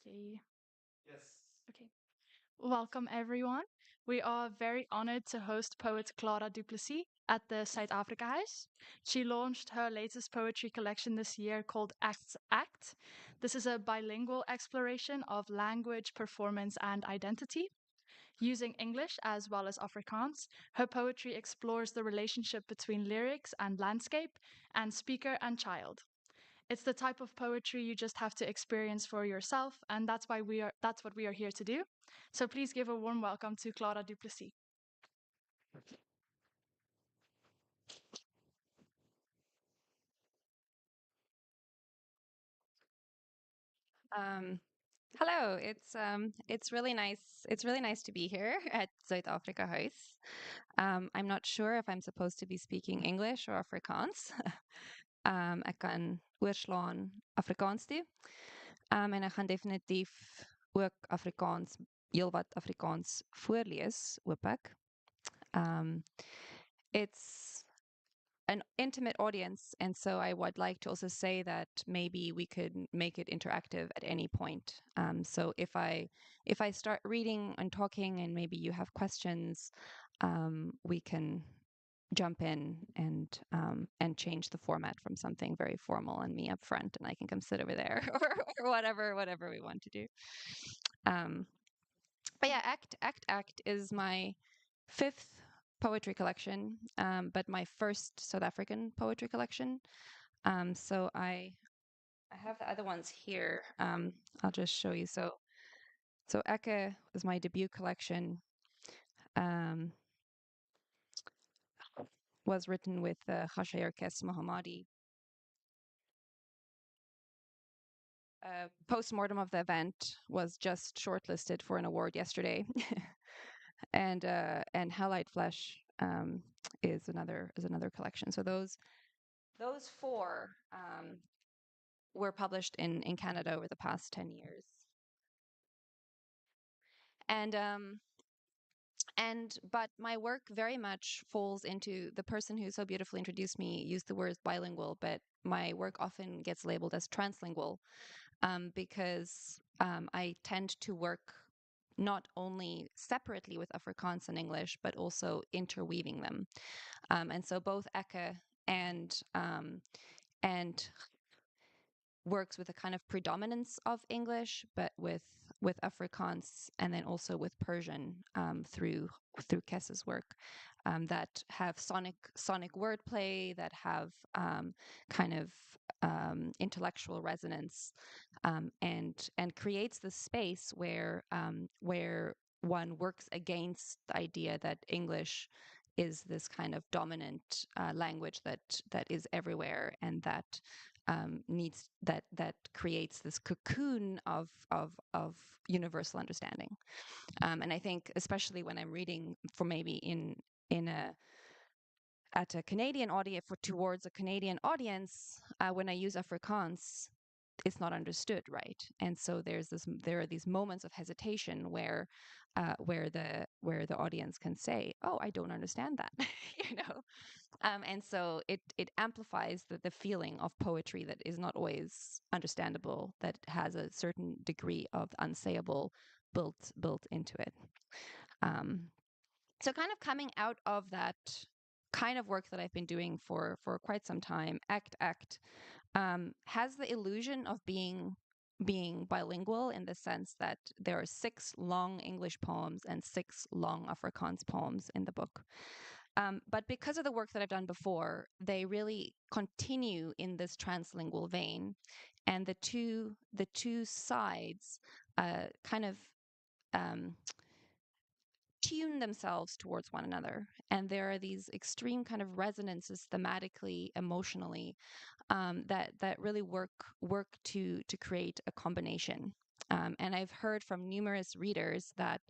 Okay. Okay. Welcome, everyone. We are very honored to host poet Klara du Plessis at the Zuid-Afrikahuis. She launched her latest poetry collection this year called Act. This is a bilingual exploration of language, performance, and identity. Using English as well as Afrikaans, her poetry explores the relationship between lyrics and landscape, and speaker and child. It's the type of poetry you just have to experience for yourself, and that's what we are here to do. So please give a warm welcome to Klara du Plessis. Um, Hello, it's really nice. It's really nice to be here at Zuid-Afrikahuis. I'm not sure if I'm supposed to be speaking English or Afrikaans. Ek kan oorslaan Afrikaans toe. En ek gaan definitief ook Afrikaans, heelwat Afrikaans voorlees, hoop ek. Um, it's an intimate audience, and so I would like to also say that maybe we could make it interactive at any point. So if I start reading and talking, and maybe you have questions, we can jump in and change the format from something very formal and me up front, and I can come sit over there, or whatever we want to do. Um, but yeah, Act is my fifth poetry collection, but my first South African poetry collection. So I have the other ones here. I'll just show you. So Eke was my debut collection. Um, was written with Khashayar Mohammadi. Postmortem of the event was just shortlisted for an award yesterday, and Halide Flesh is another collection. So those four were published in Canada over the past 10 years. And but my work very much falls into the person who so beautifully introduced me used the word bilingual, but my work often gets labeled as translingual, because I tend to work not only separately with Afrikaans and English, but also interweaving them. And so both Eke and and works with a kind of predominance of English, but with Afrikaans, and then also with Persian, through Kessa's work, that have sonic wordplay, that have kind of intellectual resonance, and creates the space where one works against the idea that English is this kind of dominant language that is everywhere, and that needs that creates this cocoon of universal understanding. And I think, especially when I'm reading for maybe in a at a Canadian audience, for towards a Canadian audience, when I use Afrikaans, it's not understood, right? And so there are these moments of hesitation where the audience can say, "Oh, I don't understand that," you know. And so it amplifies the feeling of poetry that is not always understandable, that has a certain degree of unsayable built into it. Um, so kind of coming out of that kind of work that I've been doing for quite some time, Act has the illusion of being bilingual, in the sense that there are 6 long English poems and 6 long Afrikaans poems in the book. But because of the work that I've done before, they really continue in this translingual vein, and the two sides kind of um, tune themselves towards one another, and there are these extreme kind of resonances thematically, emotionally, that really work to create a combination. And I've heard from numerous readers that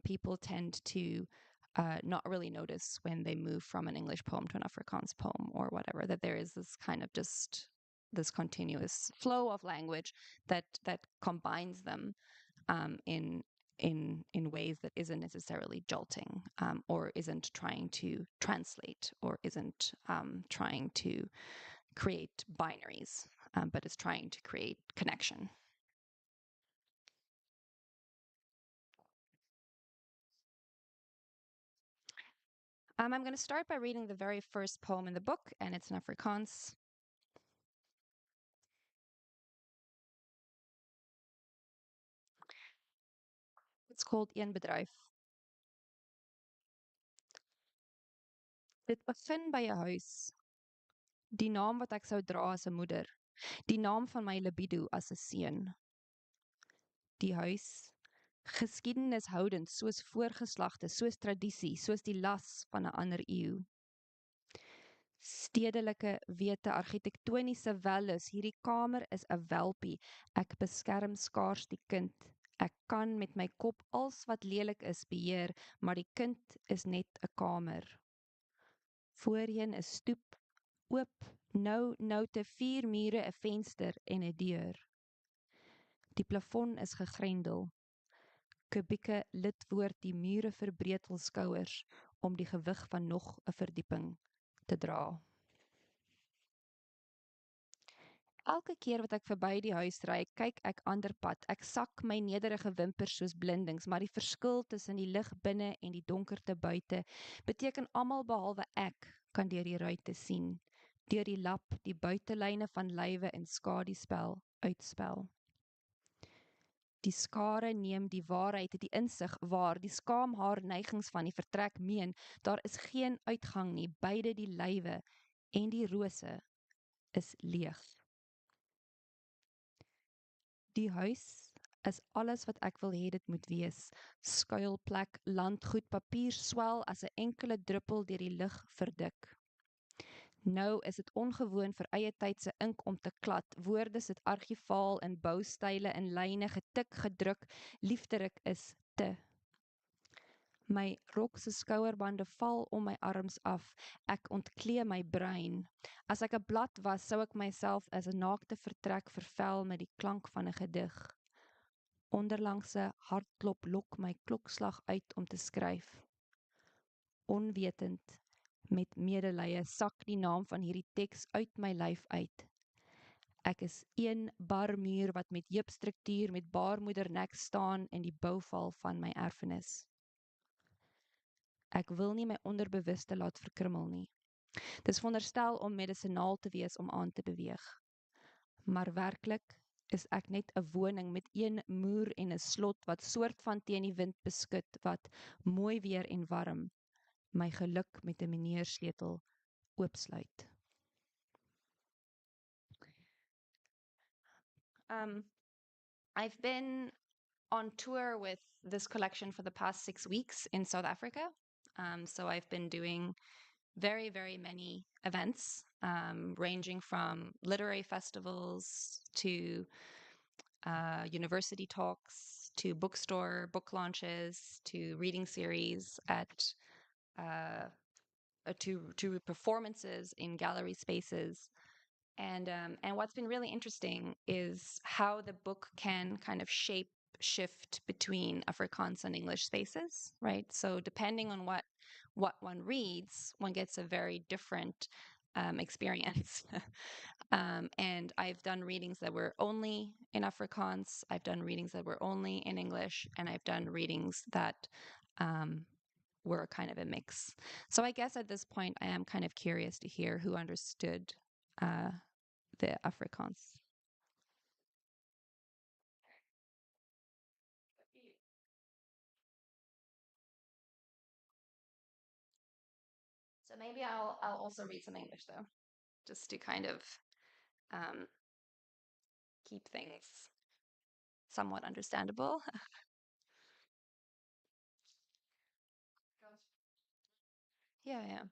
people tend to not really notice when they move from an English poem to an Afrikaans poem or whatever, that there is this kind of just this continuous flow of language that combines them in ways that isn't necessarily jolting, or isn't trying to translate, or isn't trying to create binaries, but is trying to create connection. I'm going to start by reading the very first poem in the book, and it's in Afrikaans. It's called Een Bedryf. Dit begin by 'n huis. Die naam wat ek sou dra as 'n moeder, die naam van my libido as 'n seun. Die huis, geskiedenishoudend soos voorgeslagte, soos tradisie, soos die las van 'n ander eeu. Stedelike wete argitektoniese wellus, hierdie kamer is 'n welpie. Ek beskerm skaars die kind. Ek kan met my kop als wat lelik is beheer, maar die kind is net 'n kamer. Voorheen 'n stoep, oop, nou te 4 mure, 'n venster en 'n deur. Die plafon is gegrendel. Kubieke lidwoord die mure verbreed hul skouers om die gewig van nog 'n verdieping te dra. Elke keer wat ek verby die huis ry, kyk ek ander pad. Ek sak my nederige wimpers soos blindings, maar die verskil tussen die lig binne en die donkerte buite beteken almal behalwe ek kan deur die ruitte sien, deur die lap, die buitelyne van lywe en skaduspel uitspel. Die skare neem die waarheid, die insig waar, die skaam haar neigings van die vertrek meen, daar is geen uitgang nie, beide die lywe en die rose is leeg. Die huis is alles wat ek wil hê dit moet wees. Skuilplek, landgoed, papier swel as 'n enkele druppel deur die lug verdik. Nou is dit ongewoon vir eie tydse ink om te klad. Woorde sit argivaal in boustyle in lyne getik gedruk. Liefderik is te. My rok se skouerbande val om my arms af. Ek ontklee my brein. As ek 'n blad was, sou ek myself as 'n naakte vertrek vervel met die klank van 'n gedig. Onderlangse hartklop lok my klokslag uit om te skryf. Onwetend, met medelee, sak die naam van hierdie teks uit my lyf uit. Ek is een barmuur wat met heupstruktuur met baarmoedernek staan in die bouval van my erfenis. Ek wil nie my onderbewuste laat verkrummel nie. Dis veronderstel om medisinaal te wees om aan te beweeg. Maar werklik is ek net 'n woning met een muur en 'n slot wat soort van teen die wind beskut, wat mooi weer en warm my geluk met 'n meneersleutel oopsluit. I've been on tour with this collection for the past 6 weeks in South Africa. So I've been doing very, very many events, ranging from literary festivals to university talks, to bookstore book launches, to reading series to performances in gallery spaces. And what's been really interesting is how the book can kind of shift between Afrikaans and English spaces, right? So depending on what one reads, one gets a very different experience. And I've done readings that were only in Afrikaans. I've done readings that were only in English, and I've done readings that were kind of a mix. So I guess at this point, I am kind of curious to hear who understood the Afrikaans. So maybe I'll also read some English though, just to kind of keep things somewhat understandable. Yeah.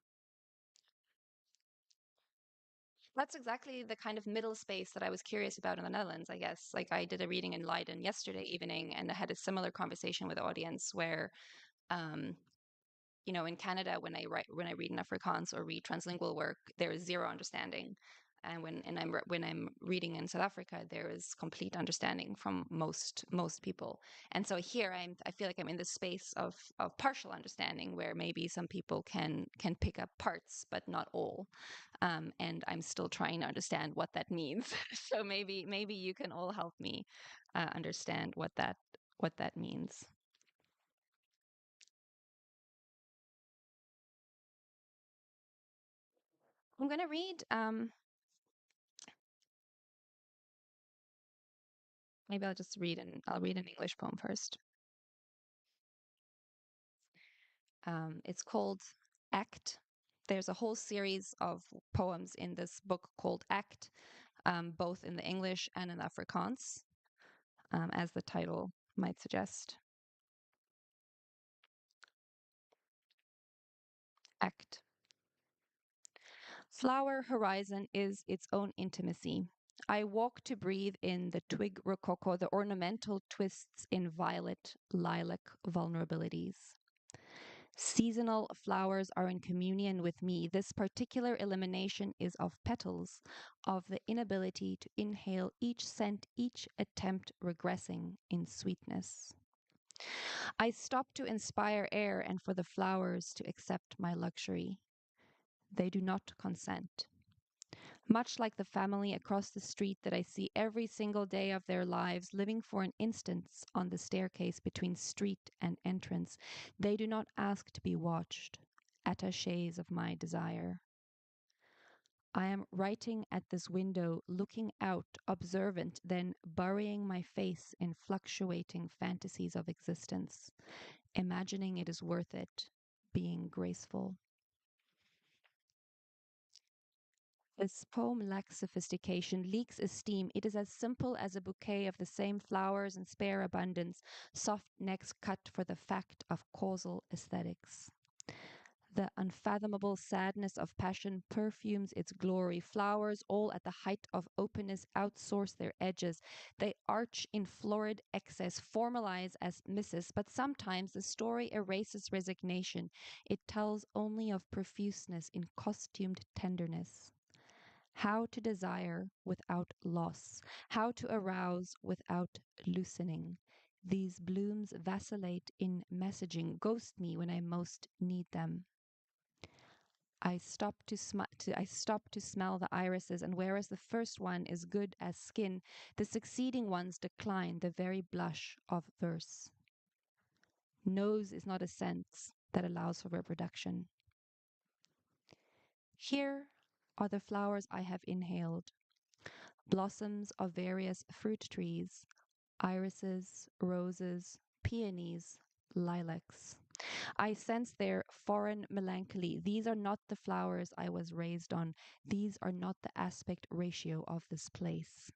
That's exactly the kind of middle space that I was curious about in the Netherlands, I guess. Like I did a reading in Leiden yesterday evening, and I had a similar conversation with the audience where, in Canada, when I read in Afrikaans or read translingual work, there is zero understanding. And when I'm reading in South Africa, there is complete understanding from most people. And so here I feel like I'm in this space of partial understanding, where maybe some people can pick up parts but not all. And I'm still trying to understand what that means. So maybe you can all help me understand what that means. I'm going to read, maybe I'll read an English poem first. It's called Act. There's a whole series of poems in this book called Act, both in the English and in Afrikaans, as the title might suggest. Act. Flower horizon is its own intimacy. I walk to breathe in the twig rococo, the ornamental twists in violet, lilac vulnerabilities. Seasonal flowers are in communion with me. This particular elimination is of petals, of the inability to inhale each scent, each attempt regressing in sweetness. I stop to inspire air and for the flowers to accept my luxury. They do not consent. Much like the family across the street that I see every single day of their lives, living for an instance on the staircase between street and entrance, they do not ask to be watched, attachés of my desire. I am writing at this window, looking out, observant, then burying my face in fluctuating fantasies of existence, imagining it is worth it, being graceful. This poem lacks sophistication, leaks esteem. It is as simple as a bouquet of the same flowers in spare abundance, soft necks cut for the fact of causal aesthetics. The unfathomable sadness of passion perfumes its glory. Flowers, all at the height of openness, outsource their edges. They arch in florid excess, formalize as misses, but sometimes the story erases resignation. It tells only of profuseness in costumed tenderness. How to desire without loss, how to arouse without loosening. These blooms vacillate in messaging, ghost me when I most need them. I stop to smell the irises, and whereas the first one is good as skin, the succeeding ones decline the very blush of verse. Nose is not a sense that allows for reproduction. Here are the flowers I have inhaled, blossoms of various fruit trees, irises, roses, peonies, lilacs. I sense their foreign melancholy. These are not the flowers I was raised on. These are not the aspect ratio of this place.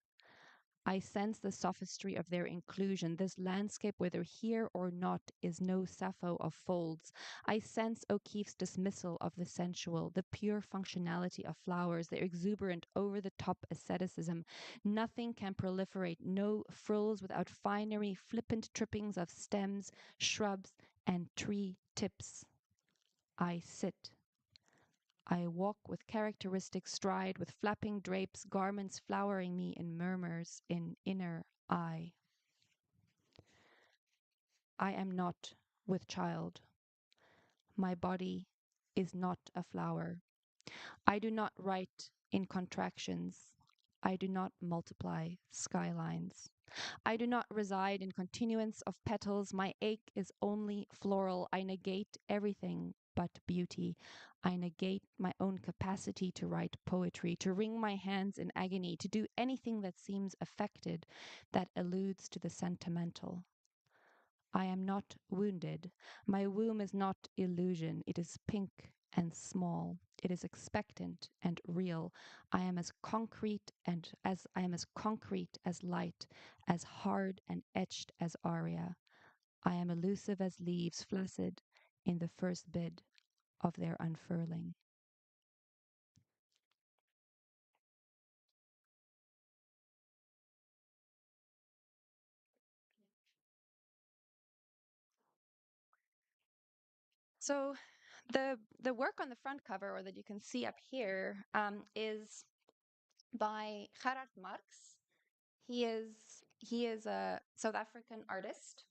I sense the sophistry of their inclusion. This landscape, whether here or not, is no Sappho of folds. I sense O'Keeffe's dismissal of the sensual, the pure functionality of flowers, their exuberant, over-the-top asceticism. Nothing can proliferate, no frills without finery, flippant trippings of stems, shrubs, and tree tips. I sit. I walk with characteristic stride, with flapping drapes, garments flowering me in murmurs, in inner I. I am not with child. My body is not a flower. I do not write in contractions. I do not multiply skylines. I do not reside in continuance of petals. My ache is only floral. I negate everything but beauty. I negate my own capacity to write poetry, to wring my hands in agony, to do anything that seems affected, that alludes to the sentimental. I am not wounded. My womb is not illusion. It is pink and small. It is expectant and real. I am as concrete as light, as hard and etched as aria. I am elusive as leaves, flaccid in the first bid of their unfurling. So the work on the front cover, or that you can see up here, is by Gerard Marx. He is a South African artist,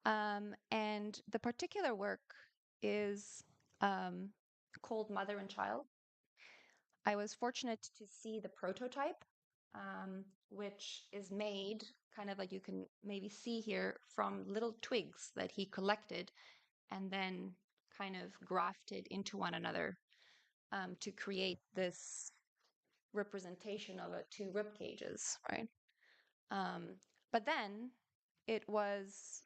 and the particular work is called Mother and Child. I was fortunate to see the prototype, which is made kind of like you can maybe see here from little twigs that he collected and then kind of grafted into one another. to create this representation of two rib cages, right? But then it was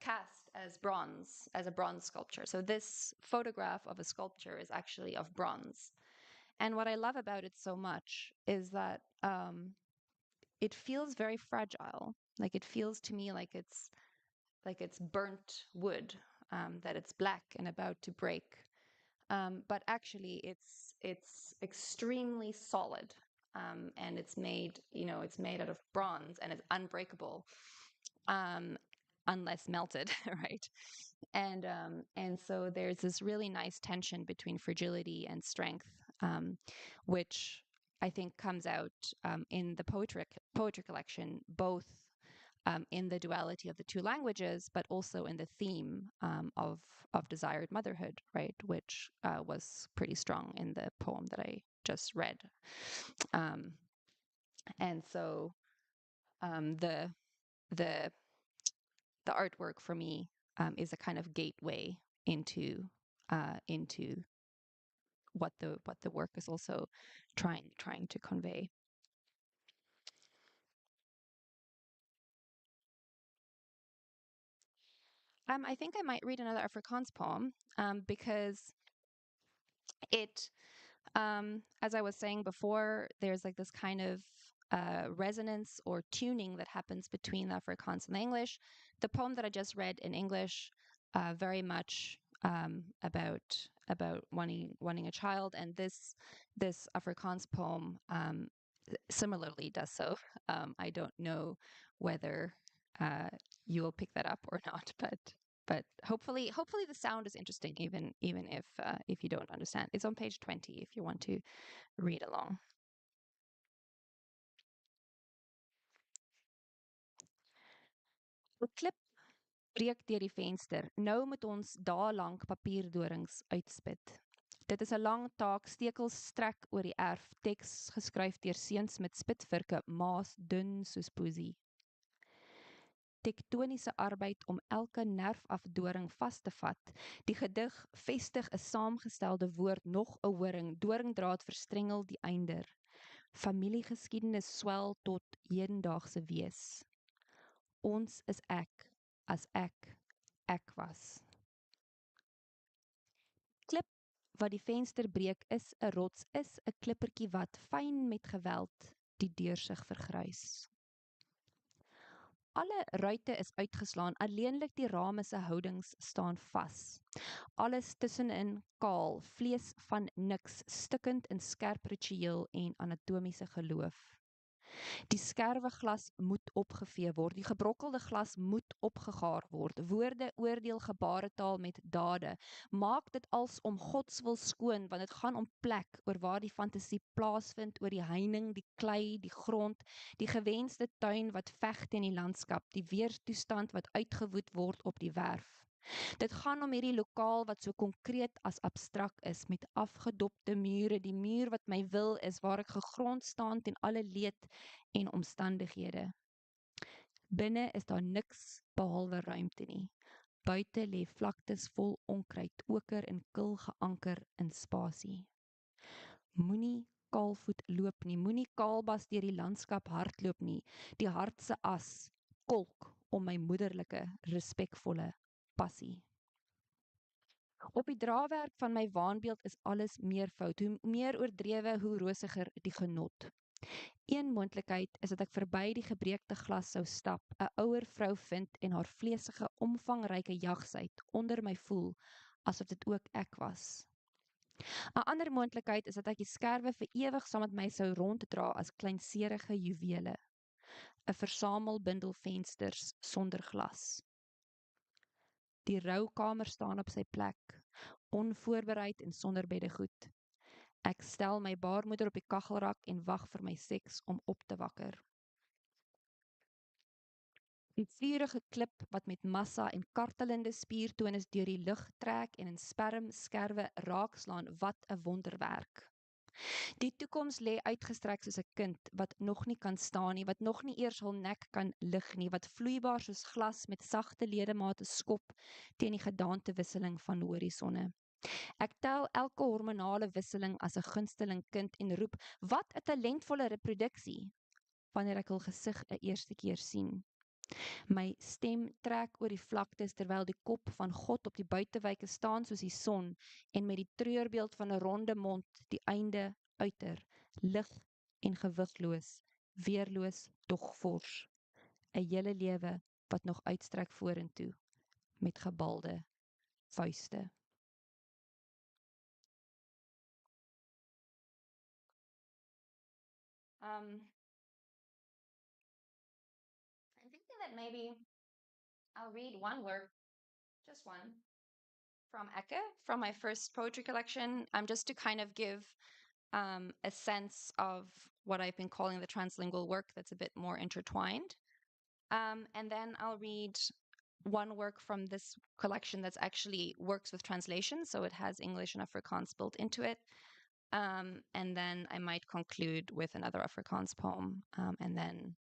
cast as bronze, as a bronze sculpture. So this photograph of a sculpture is actually of bronze. And what I love about it so much is that it feels very fragile. Like it feels to me like it's burnt wood, that it's black and about to break. But actually, it's extremely solid, and it's made out of bronze, and it's unbreakable, unless melted, right? And so there's this really nice tension between fragility and strength, which I think comes out in the poetry collection, both in the duality of the two languages, but also in the theme of desired motherhood, right, which was pretty strong in the poem that I just read. And so the the the artwork for me is a kind of gateway into what the work is also trying to convey. I think I might read another Afrikaans poem because it, as I was saying before, there's like this kind of resonance or tuning that happens between the Afrikaans and the English. The poem that I just read in English, very much about wanting a child, and this Afrikaans poem similarly does so. I don't know whether you will pick that up or not, but hopefully the sound is interesting, even if you don't understand. It's on page 20 if you want to read along. Die klip breek deur die venster. Nou moet ons dae lank papierdorings uitspit. Dit is 'n lang taak, stekels strek oor die erf, teks geskryf deur seuns met spitvirke, maas dun soos poesie. Tektoniese arbeid om elke nerfafdoring vas te vat. Die gedig vestig 'n saamgestelde woord, nog 'n horing, doringdraad verstrengel die einder. Familiegeskiedenis swel tot hedendaagse wees. Ons is ek, as ek was. Klip wat die venster breek is 'n rots, is 'n klippertjie wat fyn met geweld die deursig vergrys. Alle ruite is uitgeslaan, alleenlik die rame se houdings staan vas. Alles tussenin kaal, vlees van niks, stikkend in skerp ritueel en anatomiese geloof. Die skerwe glas moet opgevee word, die gebrokkelde glas moet opgegaar word. Woorde oordeel gebaretaal met dade. Maak dit als om Gods wil skoon, want dit gaan om plek oor waar die fantasie plaasvind, oor die heining, die klei, die grond, die gewenste tuin wat veg teen die landskap, die weerstoestand wat uitgewoed word op die werf. Dit gaan om hierdie lokaal wat so konkreet as abstrak is, met afgedopte mure, die muur wat my wil is, waar ek gegrond staan teen alle leed en omstandighede. Binne is daar niks behalwe ruimte nie. Buite lê vlaktes vol onkruid, oker en kil geanker in spasie. Moenie kaalvoet loop nie, moenie kaalbas deur die landskap hardloop nie. Die hart se as kolk om my moederlike, respekvolle passie. Op die draaiwerk van my waanbeeld is alles meervoud, hoe meer oordrewe, hoe rosiger die genot. Een moontlikheid is dat ek verby die gebreekte glas sou stap, 'n ouer vrou vind en haar vleesige, omvangryke jagsheid onder my voel, asof dit ook ek was. 'n ander moontlikheid is dat ek die skerwe vir ewig saam met my sou ronddra as kleinserige juwele, 'n versamelbundel vensters sonder glas. Die roukamer staan op sy plek, onvoorbereid en sonder beddegoed. Ek stel my baarmoeder op die kachelrak en wag vir my seks om op te wakker. Die vurige klip wat met massa en kartelende spiertonus deur die lug trek en in spermskerwe raakslaan, wat 'n wonderwerk. Die toekoms lê uitgestrek soos 'n kind wat nog nie kan staan nie, wat nog nie eers hul nek kan lig nie, wat vloeibaar soos glas met sagte ledemate skop teen die gedaantewisseling van horisonne. Ek tel elke hormonale wisseling as 'n gunsteling kind en roep, "Wat 'n talentvolle reproduksie!" wanneer ek hul gesig 'n eerste keer sien. My stem trek oor die vlaktes terwyl die kop van God op die buitewyke staan soos die son en met die treurbeeld van 'n ronde mond die einde uiter, lig en gewigloos, weerloos tog vors. 'n Hele lewe wat nog uitstrek vorentoe met gebalde vuiste. I'm thinking that maybe I'll read one work, just one, from Ecke, from my first poetry collection, just to kind of give a sense of what I've been calling the translingual work that's a bit more intertwined. And then I'll read one work from this collection that's actually works with translation, so it has English and Afrikaans built into it. And then I might conclude with another Afrikaans poem, and then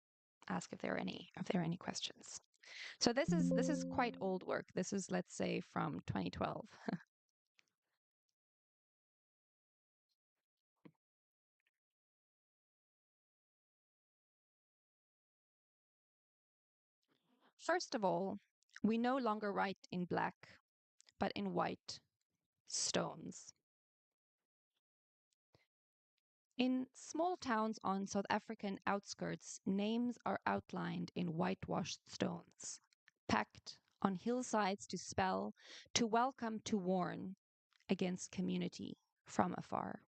ask if there are any questions. So this is quite old work. This is, let's say, from 2012. First of all, we no longer write in black, but in white stones. In small towns on South African outskirts, names are outlined in whitewashed stones, packed on hillsides to spell, to welcome, to warn against community from afar.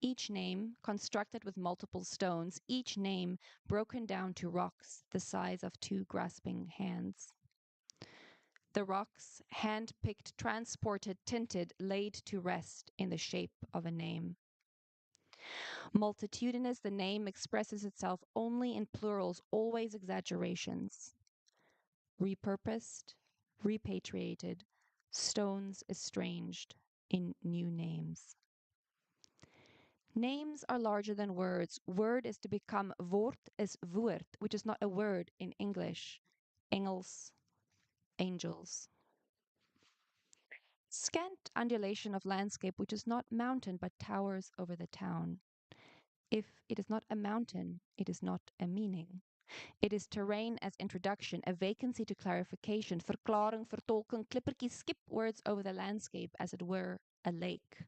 Each name constructed with multiple stones, each name broken down to rocks the size of two grasping hands. The rocks, hand-picked, transported, tinted, laid to rest in the shape of a name. Multitudinous, the name expresses itself only in plurals, always exaggerations. Repurposed, repatriated, stones estranged in new names. Names are larger than words. Word is to become woord is woord, which is not a word in English. Engels, angels. Scant undulation of landscape, which is not mountain but towers over the town. If it is not a mountain, it is not a meaning. It is terrain as introduction, a vacancy to clarification, verklaring, vertolking, klippertjies skip words over the landscape as it were a lake.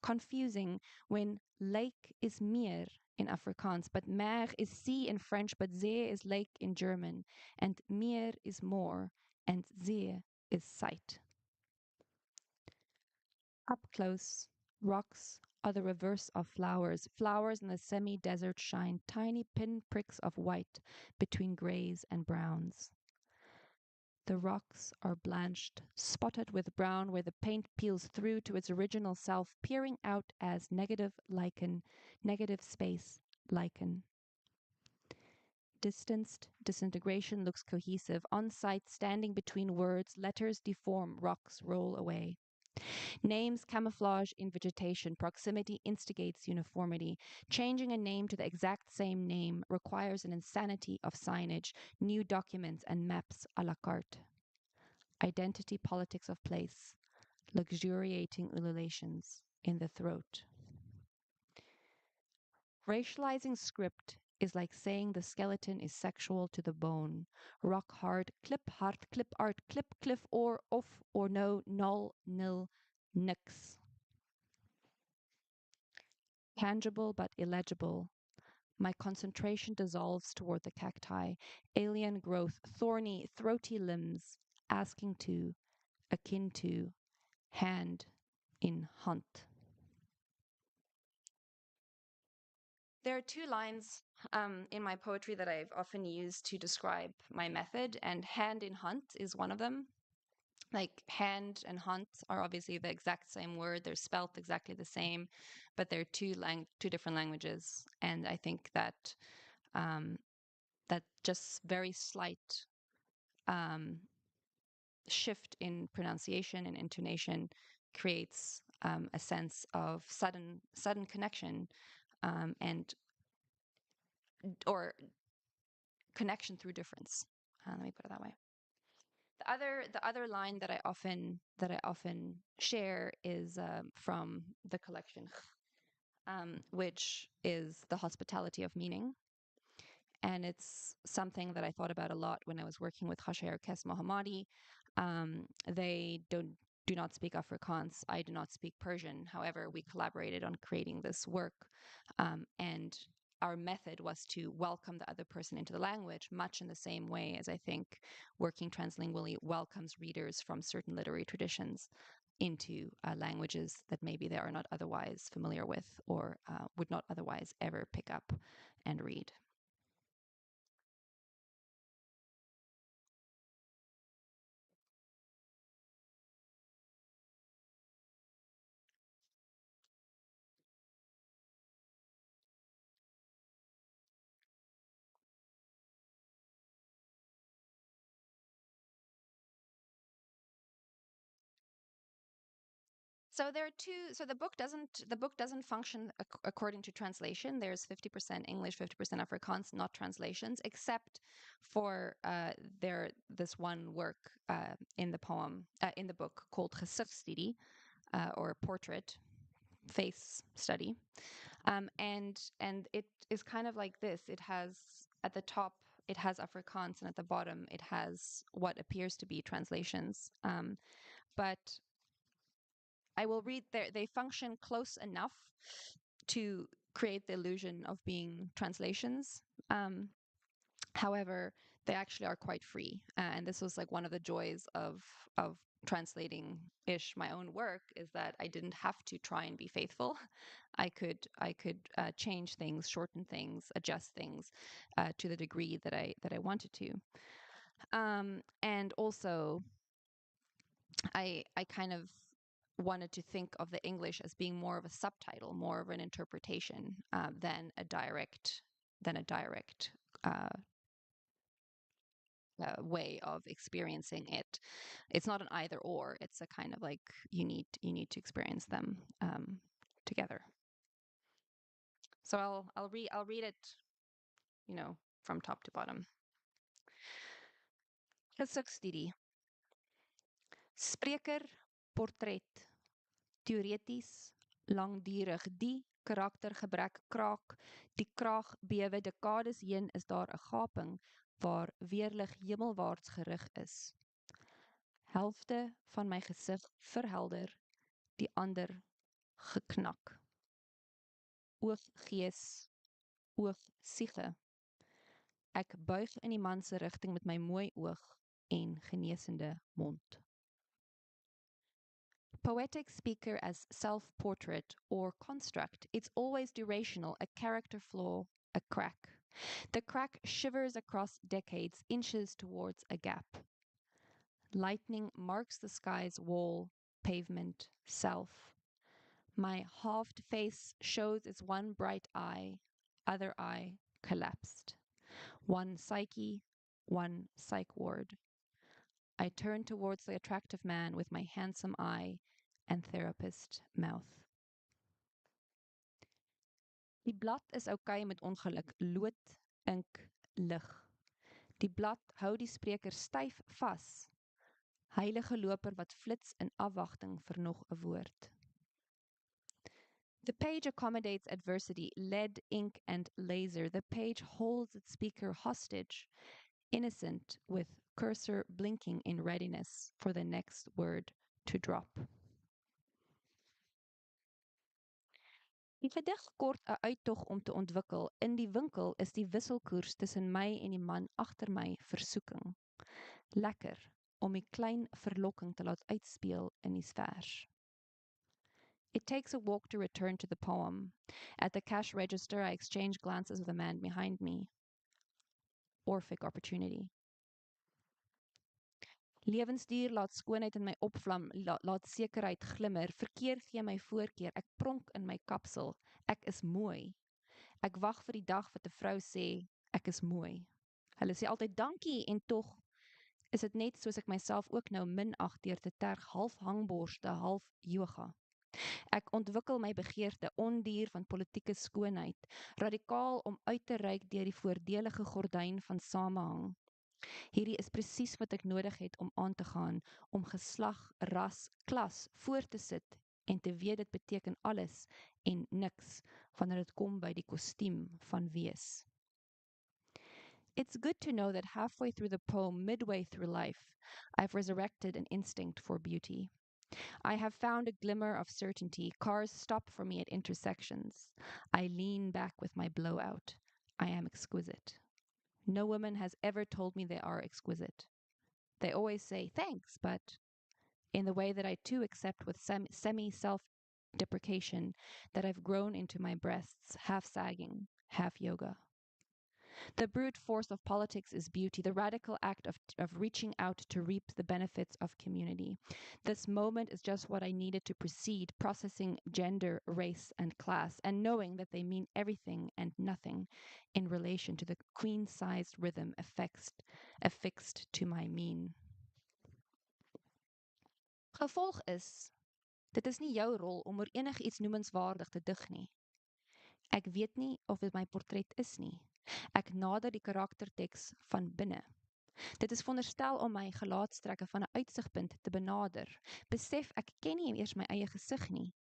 Confusing when lake is meer in Afrikaans, but mer is sea in French, but zee is lake in German, and meer is more, and zee is sight. Up close, rocks are the reverse of flowers. Flowers in the semi-desert shine tiny pinpricks of white between grays and browns. The rocks are blanched, spotted with brown where the paint peels through to its original self, peering out as negative lichen, negative space lichen. Distanced disintegration looks cohesive. On site, standing between words, letters deform, rocks roll away. Names camouflage in vegetation. Proximity instigates uniformity. Changing a name to the exact same name requires an insanity of signage, new documents and maps a la carte. Identity politics of place, luxuriating ululations in the throat. Racializing script is like saying the skeleton is sexual to the bone. Rock hard, clip hard, clip art, clip, cliff, or off, or no, null, nil, nix. Tangible but illegible. My concentration dissolves toward the cacti, alien growth, thorny, throaty limbs, asking to, akin to, hand in hunt. There are two lines in my poetry that I've often used to describe my method, and hand in hunt is one of them. Like hand and hunt are obviously the exact same word. They're spelt exactly the same, but they're two different languages. And I think that that just very slight shift in pronunciation and intonation creates a sense of sudden connection and or connection through difference. Let me put it that way. The other line that I often share is from the collection, which is the hospitality of meaning. And it's something that I thought about a lot when I was working with Khashayer Kes Mohammadi. They do not speak Afrikaans. I do not speak Persian. However, we collaborated on creating this work. And our method was to welcome the other person into the language, much in the same way as I think working translingually welcomes readers from certain literary traditions into languages that maybe they are not otherwise familiar with or would not otherwise ever pick up and read. So there are two. So the book doesn't function according to translation. There's 50% English, 50% Afrikaans, not translations, except for this one work in the poem in the book called Gesichtsstudie or portrait face study, and it is kind of like this. It has at the top. It has Afrikaans, and at the bottom, it has what appears to be translations. But I will read they function close enough to create the illusion of being translations. However, they actually are quite free. And this was like one of the joys of translating ish my own work is that I didn't have to try and be faithful. I could change things, shorten things, adjust things to the degree that I wanted to. And also I kind of wanted to think of the English as being more of a subtitle, more of an interpretation than a direct way of experiencing it. It's not an either or. It's a kind of like you need to experience them together. So I'll read it, from top to bottom. Gesigstudie. Spreker portret. Teoreties, langdurig die karaktergebrek kraak, die kraag bewe dekades heen is daar 'n gaping waar weerlig hemelwaarts gerig is. Helfte van my gesig verhelder, die ander geknak. Ooggees, oogsiege. Ek buig in die man se rigting met my mooi oog en genesende mond. Poetic speaker as self-portrait or construct, it's always durational, a character flaw, a crack. The crack shivers across decades, inches towards a gap. Lightning marks the sky's wall, pavement, self. My halved face shows its one bright eye, other eye collapsed. One psyche, one psych ward. I turn towards the attractive man with my handsome eye and therapist mouth. Die blad is okay met ongeluk, lood, ink, lig. Die blad hou die spreker styf vas. Heilige loper wat flits in afwagting vir nog 'n woord. The page accommodates adversity, lead, ink, and laser. The page holds its speaker hostage, innocent, with cursor blinking in readiness for the next word to drop. Die gedig kort 'n uittog om te ontwikkel. In die winkel is die wisselkoers tussen my en die man agter my versoeking. Lekker om die klein verlokking te laat uitspeel in die vers. It takes a walk to return to the poem. At the cash register, I exchange glances with the man behind me. Orphic opportunity. Lewensduur laat skoonheid in my opvlam, laat sekerheid glimmer. Verkeer gee my voorkeur, ek pronk in my kapsel. Ek is mooi. Ek wag vir die dag wat 'n vrou sê, ek is mooi. Hulle sê altyd dankie en tog is dit net soos ek myself ook nou minag deur te terg, half hangborste, half yoga. Ek ontwikkel my begeerte, ondier van politieke skoonheid, radikaal om uit te reik deur die voordelige gordyn van samehang. Hierdie is presies wat ek nodig het om aan te gaan, om geslag, ras, klas voor te sit en te weet dit beteken alles en niks wanneer dit kom by die kostuum van wees. It's good to know that halfway through the poem, midway through life, I've resurrected an instinct for beauty. I have found a glimmer of certainty. Cars stop for me at intersections. I lean back with my blowout. I am exquisite. No woman has ever told me they are exquisite. They always say, thanks, but in the way that I too accept with semi-self-deprecation that I've grown into my breasts, half sagging, half yoga. The brute force of politics is beauty, the radical act of reaching out to reap the benefits of community. This moment is just what I needed to proceed, processing gender, race, and class, and knowing that they mean everything and nothing in relation to the queen-sized rhythm affixed to my mean. Gevolg is, dit is nie jou rol om oor enigiets noemenswaardig te dig nie. Ek weet nie of dit my portret is nie. Ek nader die karakterteks van binne. Dit is veronderstel om my gelaatstrekke van 'n uitsigpunt te benader. Besef ek ken nie eers my eie gesig nie.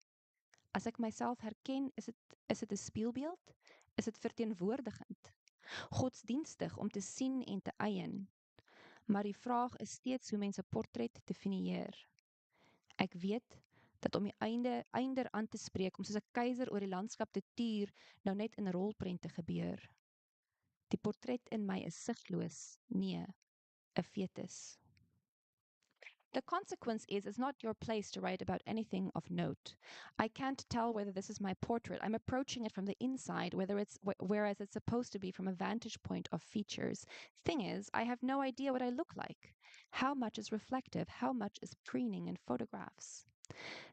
As ek myself herken, is dit 'n spieelbeeld? Is dit verteenwoordigend? Godsdienstig om te sien en te eien. Maar die vraag is steeds hoe mense portret definieer. Ek weet dat om die einder aan te spreek, om soos 'n keiser oor die landskap te tuur, nou net in rolprente gebeur. Die portret in my is sigloos, nee, 'n fetus. The consequence is it's not your place to write about anything of note. I can't tell whether this is my portrait. I'm approaching it from the inside, whereas it's supposed to be from a vantage point of features. Thing is, I have no idea what I look like. How much is reflective? How much is preening in photographs?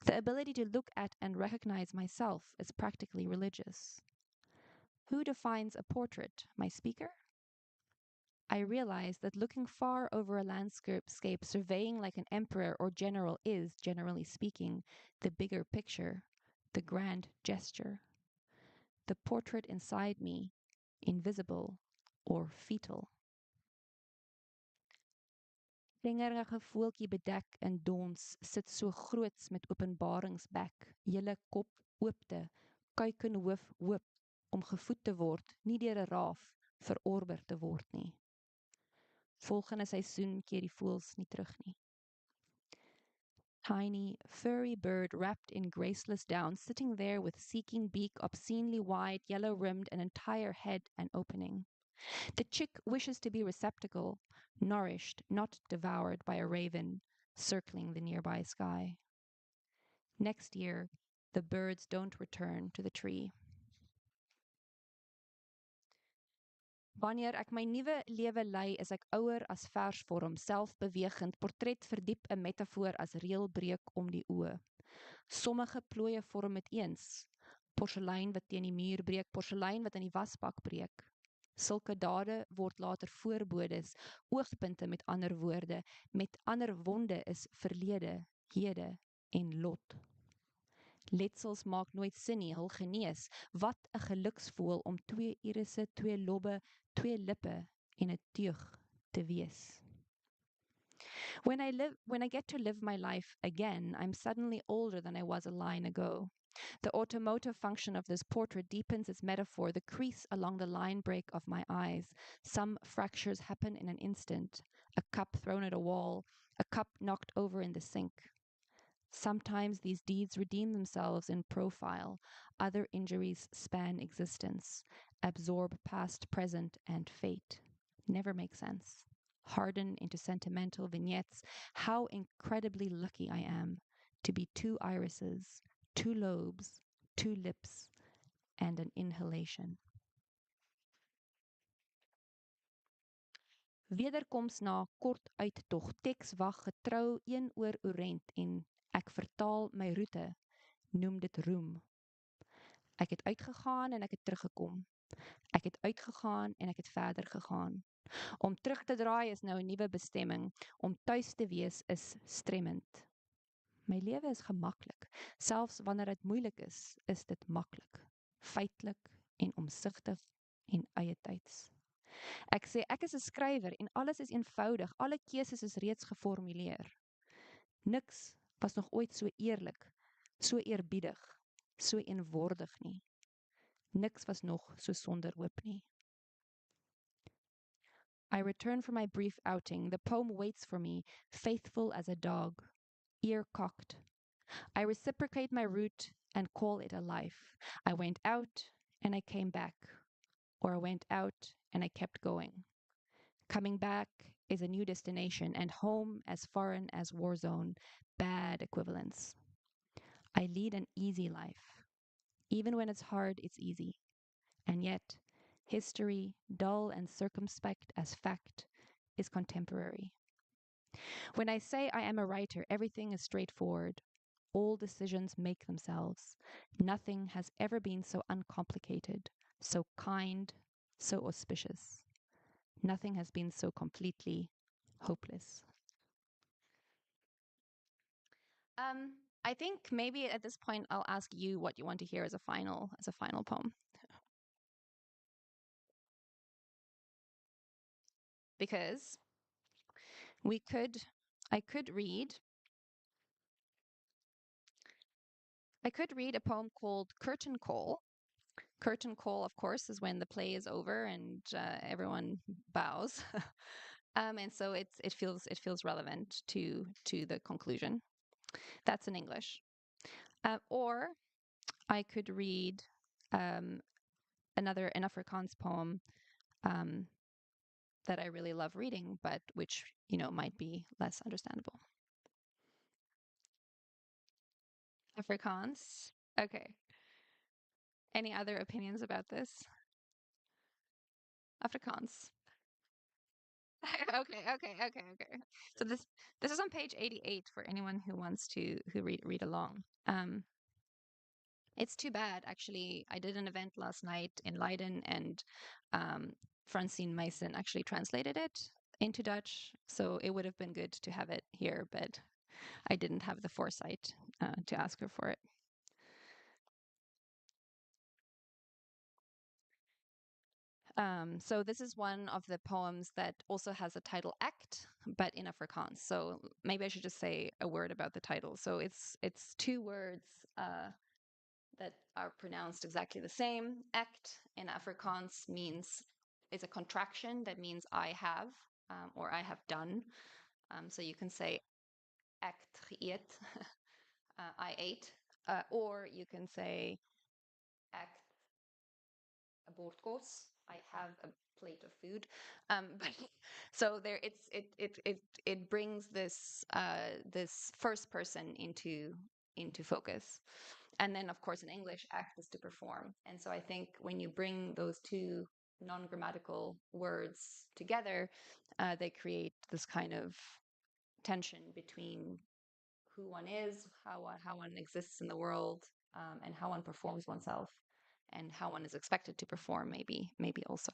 The ability to look at and recognize myself is practically religious. Who defines a portrait? My speaker? I realize that looking far over a landscape, surveying like an emperor or general is, generally speaking, the bigger picture, the grand gesture. The portrait inside me, invisible or fetal. Vingerige voeltjie bedek in dons, sit so groots met openbaringsbek, hele kop oopte, kuiken hoof hoop, om gevoed te word, nie deur 'n raaf verorber te word nie. Volgende seisoen keer die voëls nie terug nie. Tiny, furry bird wrapped in graceless down, sitting there with seeking beak obscenely wide, yellow-rimmed, an entire head and opening. The chick wishes to be receptacle, nourished, not devoured by a raven, circling the nearby sky. Next year, the birds don't return to the tree. Wanneer ek my nuwe lewe lei, is ek ouer as versvorm, selfbewegend, portret verdiep 'n metafoor as reëlbreek om die oë. Sommige plooie vorm dit eens, porselein wat teen die muur breek, porselein wat in die wasbak breek. Sulke dade word later voorbodes, oogpunte met ander woorde, met ander wonde is verlede, hede en lot. Letsels maak nooit sin nie, hul genees. Wat 'n geluksvoël om 2 irisse, 2 lobbe, 2 lippe en 'n teug te wees. When I get to live my life again, I'm suddenly older than I was a line ago. The automotive function of this portrait deepens its metaphor, the crease along the line break of my eyes. Some fractures happen in an instant. A cup thrown at a wall, a cup knocked over in the sink. Sometimes these deeds redeem themselves in profile. Other injuries span existence, absorb past, present, and fate. Never make sense. Harden into sentimental vignettes. How incredibly lucky I am to be 2 irises, 2 lobes, 2 lips, and an inhalation. Wederkoms na kort uittog, teks wag getrou 1 oor oorent en ek vertaal my roete, noem dit roem. Ek het uitgegaan en ek het teruggekom. Ek het uitgegaan en ek het verder gegaan. Om terug te draai is nou 'n nuwe bestemming. Om tuis te wees is stremmend. My lewe is gemaklik. Selfs wanneer dit moeilik is dit maklik. Feitelik en omsigtig en eie tyds. Ek sê ek is 'n skrywer en alles is eenvoudig, alle keuses is reeds geformuleer. Niks was nog ooit so eerlik, so eerbiedig, so eenwordig nie. Niks was nog so sonder hoop nie. I return from my brief outing. The poem waits for me, faithful as a dog, ear cocked. I reciprocate my route and call it a life. I went out and I came back, or I went out and I kept going. Coming back is a new destination, and home as foreign as war zone, bad equivalence. I lead an easy life. Even when it's hard, it's easy. And yet, history, dull and circumspect as fact, is contemporary. When I say I am a writer, everything is straightforward. All decisions make themselves. Nothing has ever been so uncomplicated, so kind, so auspicious. Nothing has been so completely hopeless. I think maybe at this point I'll ask you what you want to hear as a final poem. Because we could I could read a poem called Curtain Call. Curtain Call, of course, is when the play is over and everyone bows. And so it feels relevant to the conclusion. That's in English. Or I could read another an Afrikaans poem that I really love reading, but which might be less understandable. Afrikaans. Okay. Any other opinions about this? Afrikaans. Okay. So this is on page 88 for anyone who wants to read along. It's too bad, actually. I did an event last night in Leiden, and Francine Mason actually translated it into Dutch, so it would have been good to have it here, but I didn't have the foresight to ask her for it. So this is one of the poems that also has a title act, but in Afrikaans. So maybe I should just say a word about the title. So it's two words that are pronounced exactly the same. Act in Afrikaans means it's a contraction that means I have or I have done. So you can say act geëet, I ate, or you can say act a bordkos. I have a plate of food. But so there, it brings this this first person into focus, and then of course in English, act is to perform. And so I think when you bring those two non-grammatical words together, they create this kind of tension between who one is, how one exists in the world, and how one performs oneself, and how one is expected to perform, maybe also.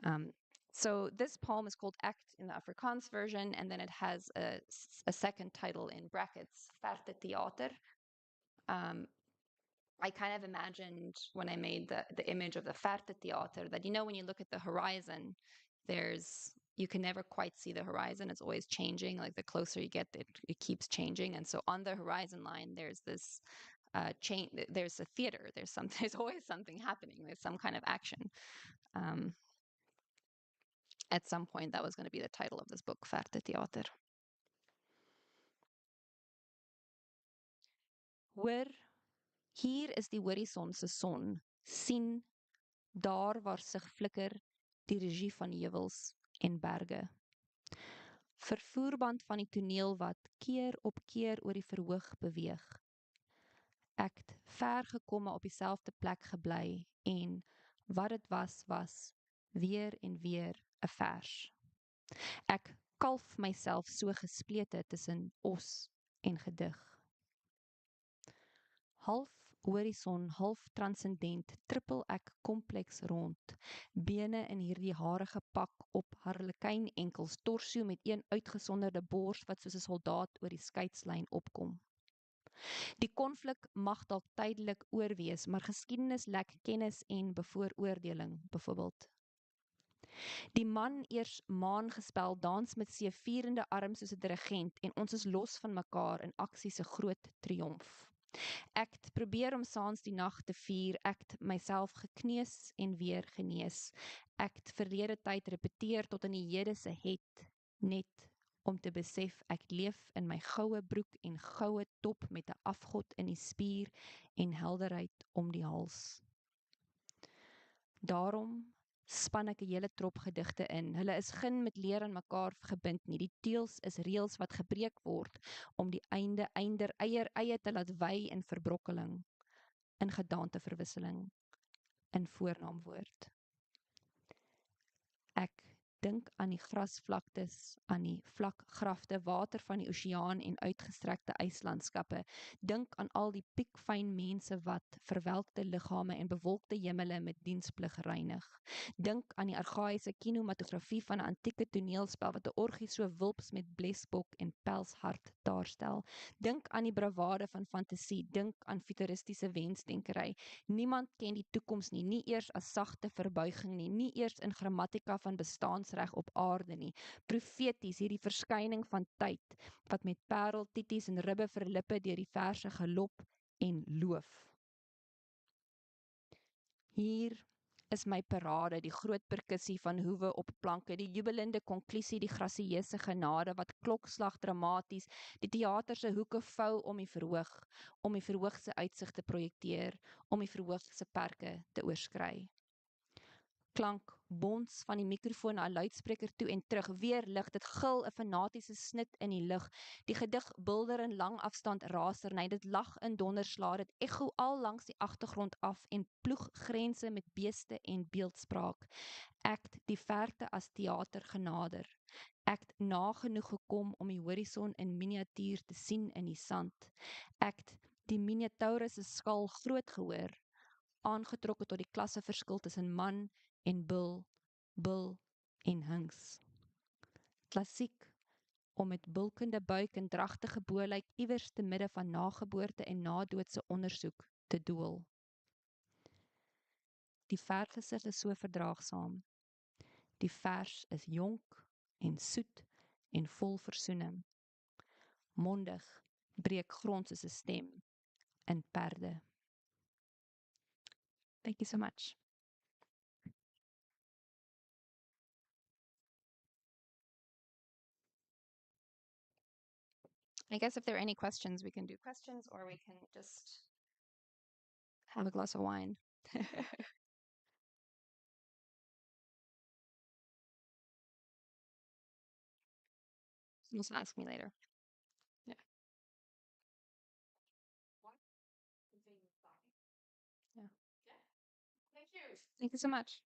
Um, so this poem is called Act in the Afrikaans version, and then it has a second title in brackets, Verte Theater. I kind of imagined when I made the image of the Verte Theater that, when you look at the horizon, you can never quite see the horizon. It's always changing. Like the closer you get, it keeps changing. And so on the horizon line, there's this change. There's a theater. There's always something happening. There's some kind of action. At some point, that was going to be the title of this book, Verte Theater. Hoor, hier is die horison se son. Sien, daar waar sig flikker die regie van heuwels en berge. Vervoerband van die toneel wat keer op keer oor die verhoog beweeg. Ek het ver gekom maar op dieselfde plek gebly en wat dit was weer en weer 'n vers. Ek kalf myself so gesplete tussen os en gedig. Half horison, half transcendent, trippel ek kompleks rond, bene in hierdie harige pak op harlekyn enkels, torso met een uitgesonderde bors wat soos 'n soldaat oor die skeidslyn opkom. Die konflik mag dalk tydelik oorwees, maar geskiedenis lek kennis en bevooroordeling, byvoorbeeld. Die man eers maan gespel dans met seevierende arm soos 'n dirigent en ons is los van mekaar in aksie se groot triomf. Ek het probeer om saans die nag te vier, ek het myself gekneus en weer genees. Ek het verlede tyd repeteer tot in die hede se het, net om te besef ek leef in my goue broek en goue top met 'n afgod in die spier en helderheid om die hals. Daarom span ek 'n hele trop gedigte in. Hulle is geen met leer aan mekaar gebind nie. Die teels is reëls wat gebreek word om die eie te laat wy in verbrokkeling, in gedaanteverwisseling, in voornaamwoord. Ek dink aan die grasvlaktes, aan die vlakgrafte, water van die oseaan en uitgestrekte yslandskappe. Dink aan al die piekfyn mense wat verwelkte liggame en bewolkte hemele met diensplig reinig. Dink aan die argaïese kinematografie van 'n antieke toneelspel wat 'n orgie so wulps met blesbok en pelshart daarstel. Dink aan die bravade van fantasie, dink aan futuristiese wensdenkery. Niemand ken die toekoms nie eers as sagte verbuiging nie eers in grammatika van bestaansreg op aarde nie. Profeties hierdie verskyning van tyd, wat met pareltities en ribbe vir lippe deur die verse gelop en loof. Hier is my parade, die groot perkussie van hoewe op planke, die jubelende konklusie, die grasieuse genade, wat klokslag dramaties, die theater se hoeke vou om die verhoog se uitsig te projekteer, om die verhoog se perke te oorskry. Klank, bons van die mikrofoon na 'n luidspreker toe en terug, weer lig, dit gil 'n fanatiese snit in die lug. Die gedig bulder in lang afstand raserny, dit lag in donderslae, dit ekho al langs die agtergrond af en ploeg grense met beeste en beeldspraak. Ek het die verte as teater genader. Ek het nagenoeg gekom om die horison in miniatuur te sien in die sand. Ek het die Minotaurus se skal groot gehoor, aangetrokke tot die klasseverskil tussen man en bil en hings. Klassiek, om met bulkende buik en dragtige bolyk iewers te midde van nageboorte en nadoodse ondersoek te dool. Die vergesig is so verdraagsaam. Die vers is jonk en soet en vol versoening. Mondig breek grond soos 'n stem in perde. Thank you so much. I guess if there are any questions, we can do questions or we can just have a glass of wine. Just ask me later. Yeah. Yeah. Thank you. Thank you so much.